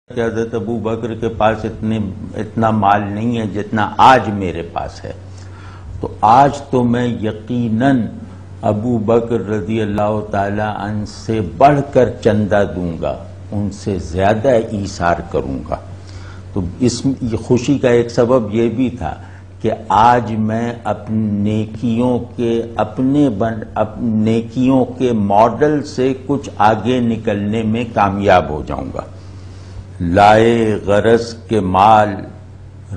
کہ حضرت ابو بکر کے پاس اتنا مال نہیں ہے جتنا آج میرے پاس ہے، تو آج تو میں یقیناً ابو بکر رضی اللہ تعالی عنہ سے بڑھ کر چندہ دوں گا، ان سے زیادہ ایثار کروں گا۔ تو اس خوشی کا ایک سبب یہ بھی تھا کہ آج میں اپنی نیکیوں کے ماڈل سے کچھ آگے نکلنے میں کامیاب ہو جاؤں گا۔ لائے غرض کے مال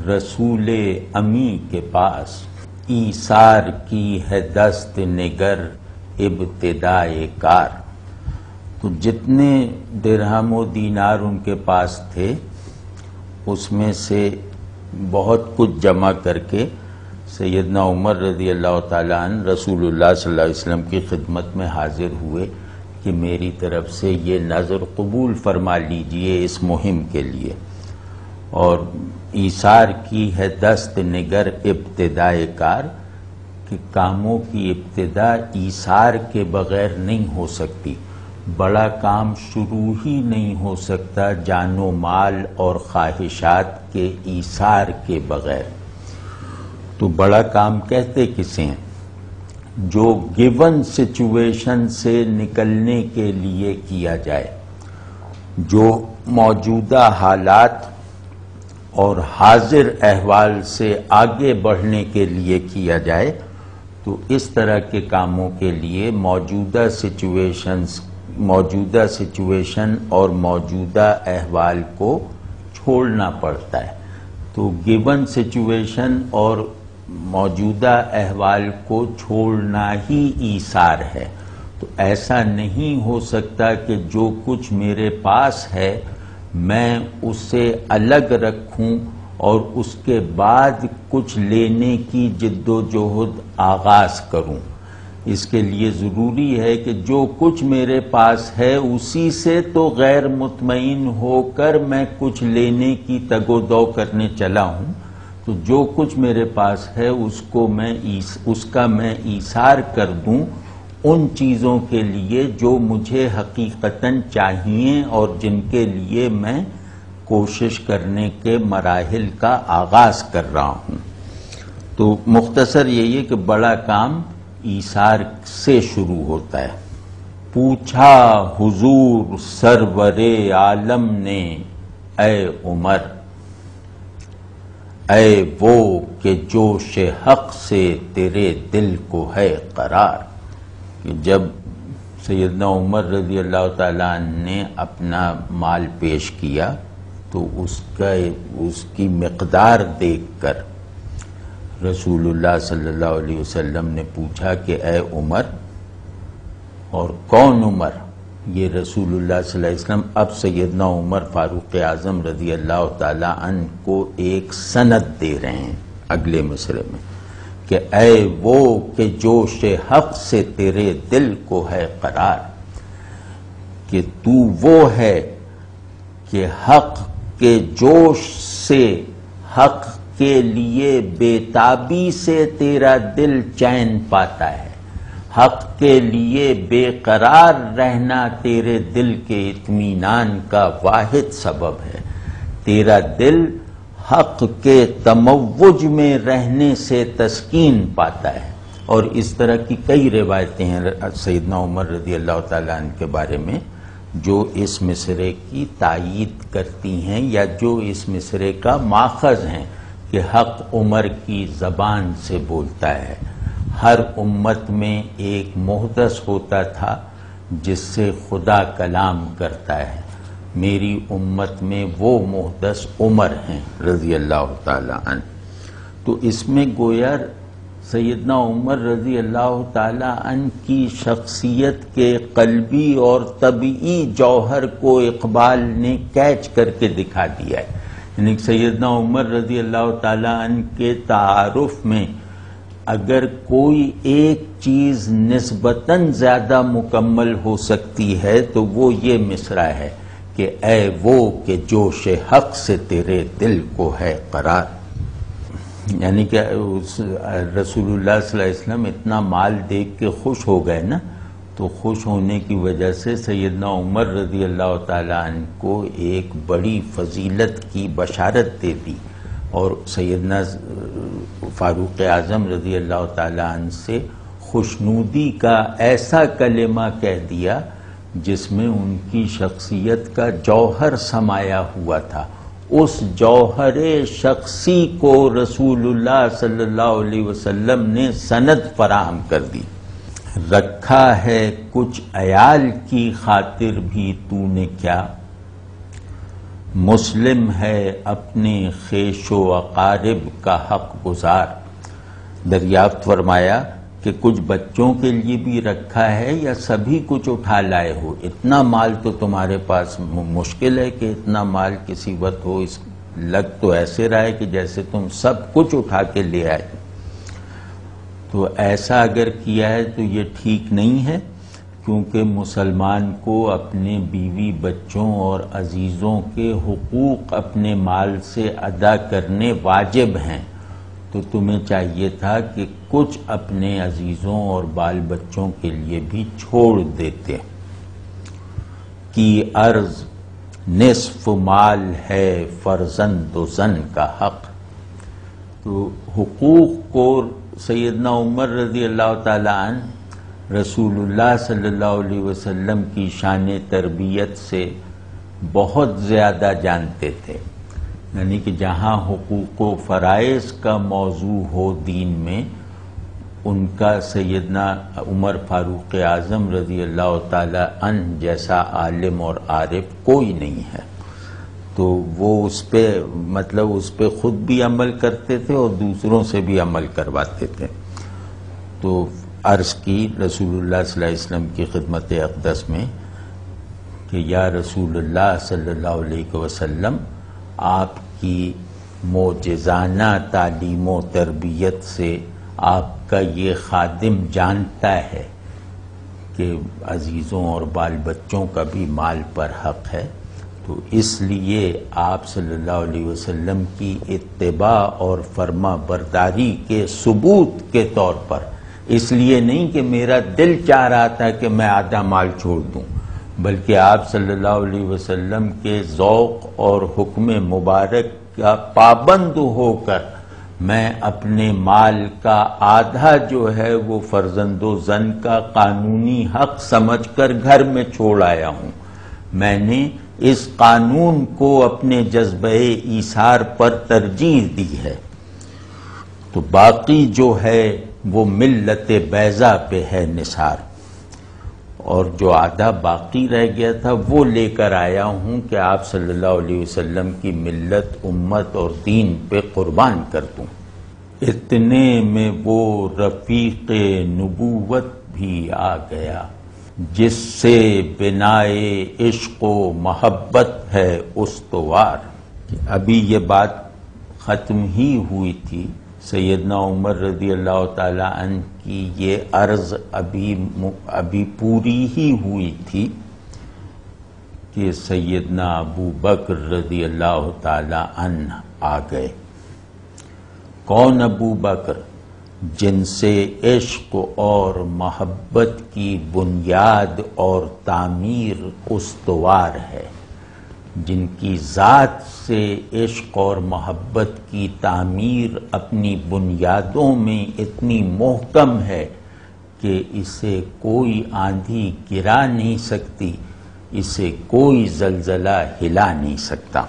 رسول امی کے پاس، ایثار کی ہے دست نگر ابتدائے کار۔ تو جتنے درہم و دینار ان کے پاس تھے اس میں سے بہت کچھ جمع کر کے سیدنا عمر رضی اللہ تعالیٰ عنہ رسول اللہ صلی اللہ علیہ وسلم کی خدمت میں حاضر ہوئے کہ میری طرف سے یہ نذر قبول فرما لیجئے اس مہم کے لیے، اور ایثار کی ہے دست نگر ابتدائے کار، کہ کاموں کی ابتدا ایثار کے بغیر نہیں ہو سکتی، بڑا کام شروع ہی نہیں ہو سکتا جان و مال اور خواہشات کے ایثار کے بغیر۔ تو بڑا کام کہتے کسے ہیں؟ جو گیون سچویشن سے نکلنے کے لیے کیا جائے، جو موجودہ حالات اور حاضر احوال سے آگے بڑھنے کے لیے کیا جائے، تو اس طرح کے کاموں کے لیے موجودہ سچویشن اور موجودہ احوال کو چھوڑنا پڑتا ہے۔ تو گیون سچویشن اور موجودہ احوال کو چھوڑنا ہی ایثار ہے۔ تو ایسا نہیں ہو سکتا کہ جو کچھ میرے پاس ہے میں اسے الگ رکھوں اور اس کے بعد کچھ لینے کی جد و جہد آغاز کروں۔ اس کے لیے ضروری ہے کہ جو کچھ میرے پاس ہے اسی سے تو غیر مطمئن ہو کر میں کچھ لینے کی تگ و دو کرنے چلا ہوں۔ تو جو کچھ میرے پاس ہے اس کا میں ایثار کر دوں ان چیزوں کے لیے جو مجھے حقیقتاً چاہیے اور جن کے لیے میں کوشش کرنے کے مراحل کا آغاز کر رہا ہوں۔ تو مختصر یہی ہے کہ بڑا کام ایثار سے شروع ہوتا ہے۔ پوچھا حضور سرور عالم نے اے عمر، اے وہ کہ جوش حق سے تیرے دل کو ہے قرار۔ کہ جب سیدنا عمر رضی اللہ تعالیٰ عنہ نے اپنا مال پیش کیا تو اس کی مقدار دیکھ کر رسول اللہ صلی اللہ علیہ وسلم نے پوچھا کہ اے عمر، اور کون عمر؟ یہ رسول اللہ صلی اللہ علیہ وسلم اب سیدنا عمر فاروق اعظم رضی اللہ تعالیٰ عنہ کو ایک سند دے رہے ہیں اگلے مصرعے میں، کہ اے وہ کہ جوش حق سے تیرے دل کو ہے قرار، کہ تو وہ ہے کہ حق کے جوش سے، حق کے لیے بےتابی سے تیرا دل چین پاتا ہے، حق کے لیے بے قرار رہنا تیرے دل کے اطمینان کا واحد سبب ہے۔ تیرا دل حق کے تموج میں رہنے سے تسکین پاتا ہے۔ اور اس طرح کی کئی روایتیں ہیں سیدنا عمر رضی اللہ تعالیٰ عنہ کے بارے میں جو اس مصرعے کی تائید کرتی ہیں یا جو اس مصرعے کا ماخذ ہیں، کہ حق عمر کی زبان سے بولتا ہے۔ ہر امت میں ایک محدث ہوتا تھا جس سے خدا کلام کرتا ہے، میری امت میں وہ محدث عمر ہیں رضی اللہ تعالی عنہ۔ تو اس میں گویا سیدنا عمر رضی اللہ تعالی عنہ کی شخصیت کے قلبی اور طبعی جوہر کو اقبال نے کیچ کر کے دکھا دیا ہے۔ یعنی سیدنا عمر رضی اللہ تعالی عنہ کے تعارف میں اگر کوئی ایک چیز نسبتاً زیادہ مکمل ہو سکتی ہے تو وہ یہ مصرعہ ہے کہ اے وہ کہ جوش حق سے تیرے دل کو ہے قرار۔ یعنی کہ رسول اللہ صلی اللہ علیہ وسلم اتنا مال دیکھ کے خوش ہو گئے نا، تو خوش ہونے کی وجہ سے سیدنا عمر رضی اللہ تعالیٰ عنہ کو ایک بڑی فضیلت کی بشارت دے دی اور سیدنا فاروق اعظم رضی اللہ تعالیٰ عنہ سے خوشنودی کا ایسا کلمہ کہہ دیا جس میں ان کی شخصیت کا جوہر سمایا ہوا تھا. اس جوہر شخصی کو رسول اللہ صلی اللہ علیہ وسلم نے سند فراہم کر دی. رکھا ہے کچھ عیال کی خاطر بھی تو نے کیا، مسلم ہے اپنے خیش و اقارب کا حق گزار. دریافت فرمایا کہ کچھ بچوں کے لیے بھی رکھا ہے یا سبھی کچھ اٹھا لائے ہو؟ اتنا مال تو تمہارے پاس مشکل ہے کہ اتنا مال کسی وقت ہو. اس لگ تو ایسے رہا ہے کہ جیسے تم سب کچھ اٹھا کے لے آئے. تو ایسا اگر کیا ہے تو یہ ٹھیک نہیں ہے، کیونکہ مسلمان کو اپنے بیوی بچوں اور عزیزوں کے حقوق اپنے مال سے ادا کرنے واجب ہیں. تو تمہیں چاہیے تھا کہ کچھ اپنے عزیزوں اور بال بچوں کے لیے بھی چھوڑ دیتے. کی عرض نصف مال ہے فرزند و زن کا حق. تو حقوق کو سیدنا عمر رضی اللہ تعالیٰ عنہ رسول اللہ صلی اللہ علیہ وسلم کی شان تربیت سے بہت زیادہ جانتے تھے. یعنی کہ جہاں حقوق و فرائض کا موضوع ہو دین میں، ان کا سیدنا عمر فاروق اعظم رضی اللہ تعالی عنہ جیسا عالم اور عارف کوئی نہیں ہے. تو وہ اس پہ خود بھی عمل کرتے تھے اور دوسروں سے بھی عمل کرواتے تھے. تو عرض کی رسول اللہ صلی اللہ علیہ وسلم کی خدمت اقدس میں کہ یا رسول اللہ صلی اللہ علیہ وسلم، آپ کی معجزانہ تعلیم و تربیت سے آپ کا یہ خادم جانتا ہے کہ عزیزوں اور بال بچوں کا بھی مال پر حق ہے. تو اس لیے آپ صلی اللہ علیہ وسلم کی اتباع اور فرما برداری کے ثبوت کے طور پر، اس لیے نہیں کہ میرا دل چاہ رہا تھا کہ میں آدھا مال چھوڑ دوں، بلکہ آپ صلی اللہ علیہ وسلم کے ذوق اور حکم مبارک کا پابند ہو کر میں اپنے مال کا آدھا جو ہے وہ فرزند و زن کا قانونی حق سمجھ کر گھر میں چھوڑ آیا ہوں. میں نے اس قانون کو اپنے جذبہ ایثار پر ترجیح دی ہے. تو باقی جو ہے وہ ملت بیضا پہ ہے نثار، اور جو آدھا باقی رہ گیا تھا وہ لے کر آیا ہوں کہ آپ صلی اللہ علیہ وسلم کی ملت، امت اور دین پہ قربان کر دوں. اتنے میں وہ رفیق نبوت بھی آ گیا جس سے بنائے عشق و محبت ہے استوار. ابھی یہ بات ختم ہی ہوئی تھی. سیدنا عمر رضی اللہ تعالی عنہ کی یہ عرض ابھی پوری ہی ہوئی تھی کہ سیدنا ابو بکر رضی اللہ تعالی عنہ آ گئے. کون ابو بکر؟ جن سے عشق اور محبت کی بنیاد اور تعمیر استوار ہے، جن کی ذات سے عشق اور محبت کی تعمیر اپنی بنیادوں میں اتنی محکم ہے کہ اسے کوئی آندھی گرا نہیں سکتی، اسے کوئی زلزلہ ہلا نہیں سکتا.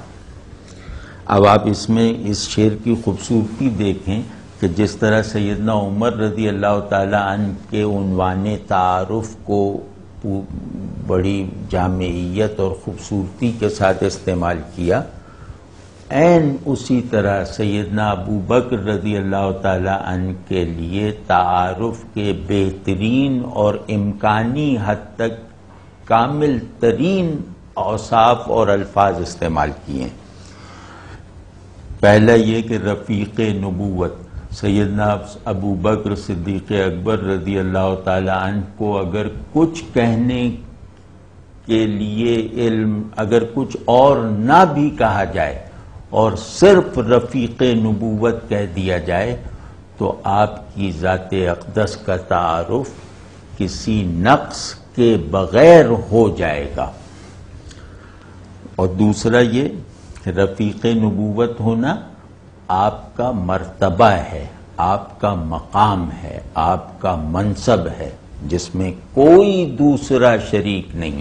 اب آپ اس میں اس شعر کی خوبصورتی دیکھیں کہ جس طرح سیدنا عمر رضی اللہ تعالی عنہ کے عنوان تعارف کو بڑی جامعیت اور خوبصورتی کے ساتھ استعمال کیا، عین اسی طرح سیدنا ابو بکر رضی اللہ تعالی عنہ کے لیے تعارف کے بہترین اور امکانی حد تک کامل ترین اوصاف اور الفاظ استعمال کیے. پہلا یہ کہ رفیق نبوت. سیدنا ابو بکر صدیق اکبر رضی اللہ تعالی عنہ کو اگر کچھ کہنے کے لیے علم، اگر کچھ اور نہ بھی کہا جائے اور صرف رفیق نبوت کہہ دیا جائے تو آپ کی ذات اقدس کا تعارف کسی نقص، کے بغیر ہو جائے گا۔ اور دوسرا یہ کہ رفیق نبوت ہونا آپ کا مرتبہ ہے، آپ کا مقام ہے، آپ کا منصب ہے، جس میں کوئی دوسرا شریک نہیں ہے۔